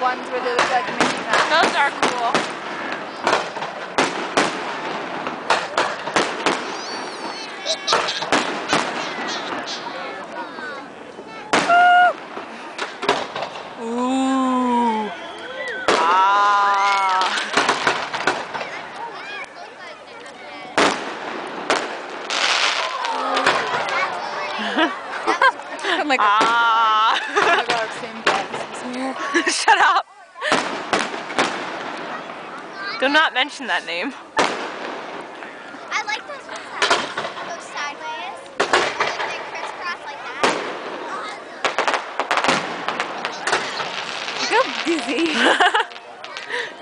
ones where they look like Mickey Mouse. Those are cool. Ooh. Ah. I'm like, Ah. oh my god, same guys. Shut up. Do not mention that name. I like those ones that go sideways. Like they crisscross like that. I feel dizzy.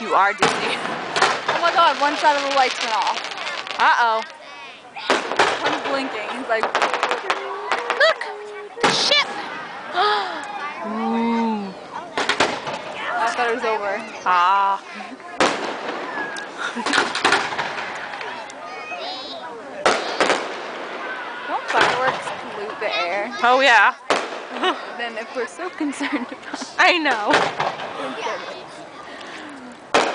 You are dizzy. Oh my god, one side of the lights went off. Uh-oh. One's blinking. He's like, Look! The ship! Ooh. I thought it was over. Ah. Don't fireworks pollute the air? Oh yeah. Then if we're so concerned about I know. it,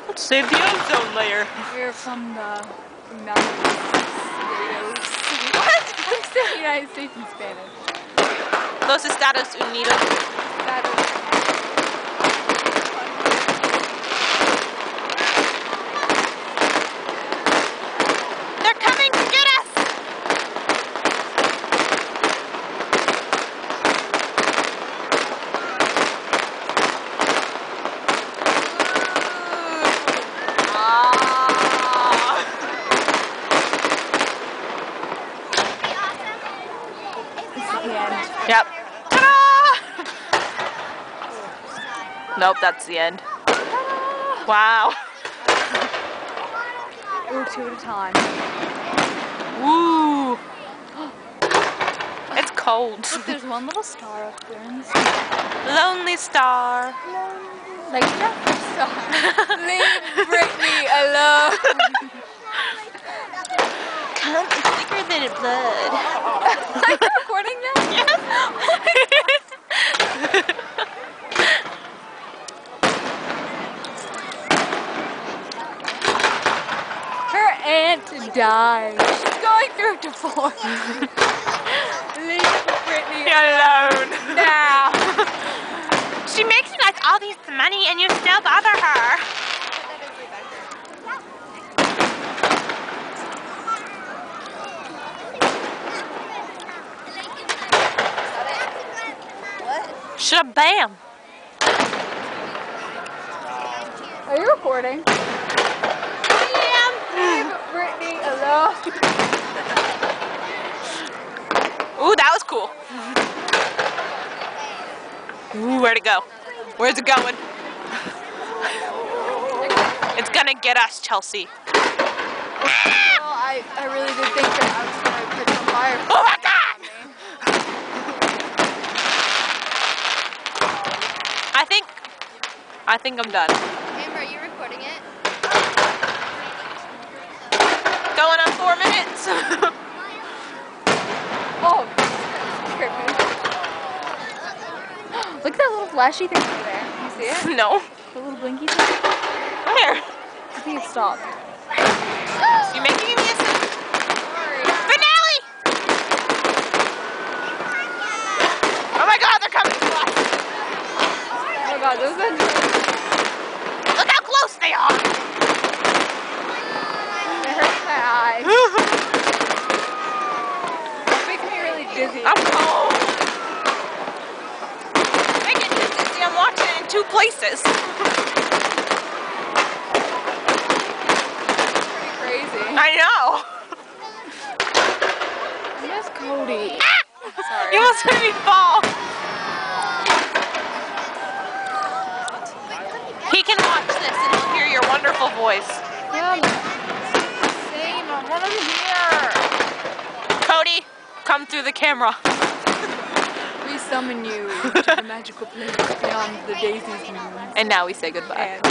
Let's save the ozone layer. we're from the United States. What? I'm saying United States in Spanish. Los Estados Unidos. That is They're coming to get us! Yep. Ta-da! Nope, that's the end. Wow. ooh, two at a time. Woo. It's cold. Look, there's one little star up there in the sky. Lonely star. Like that star. Leave Britney alone. Come, it's thicker than blood. Are you recording now? Yes. Her aunt died. She's going through a divorce. Leave Britney alone. now. She makes you guys all these money and you still bother her. Shabam. Are you recording? Leave Britney alone. Ooh, that was cool. Ooh, where'd it go? Where's it going? It's gonna get us, Chelsea. Well, I really did think that I was going to catch on fire. Oh my God! I think I'm done. Amber, are you recording it? Going on 4 minutes. Oh, scared me. Look at that little flashy thing over there. Can you see it? No. The little blinky thing? Where? I think it stopped. You making me a finale? Oh my God, they're coming to us. Oh my God, those are... Look how close they are. It hurts my eyes. It makes me really dizzy. I'm cold. Making me dizzy. I'm watching it in 2 places. Pretty crazy. I know. I miss Cody. Ah! Sorry. You almost made me fall. He can watch this and he'll hear your wonderful voice. Yeah, same. I want to hear. Cody, come through the camera. We summon you to the magical place beyond the daisies moon. And now we say goodbye. And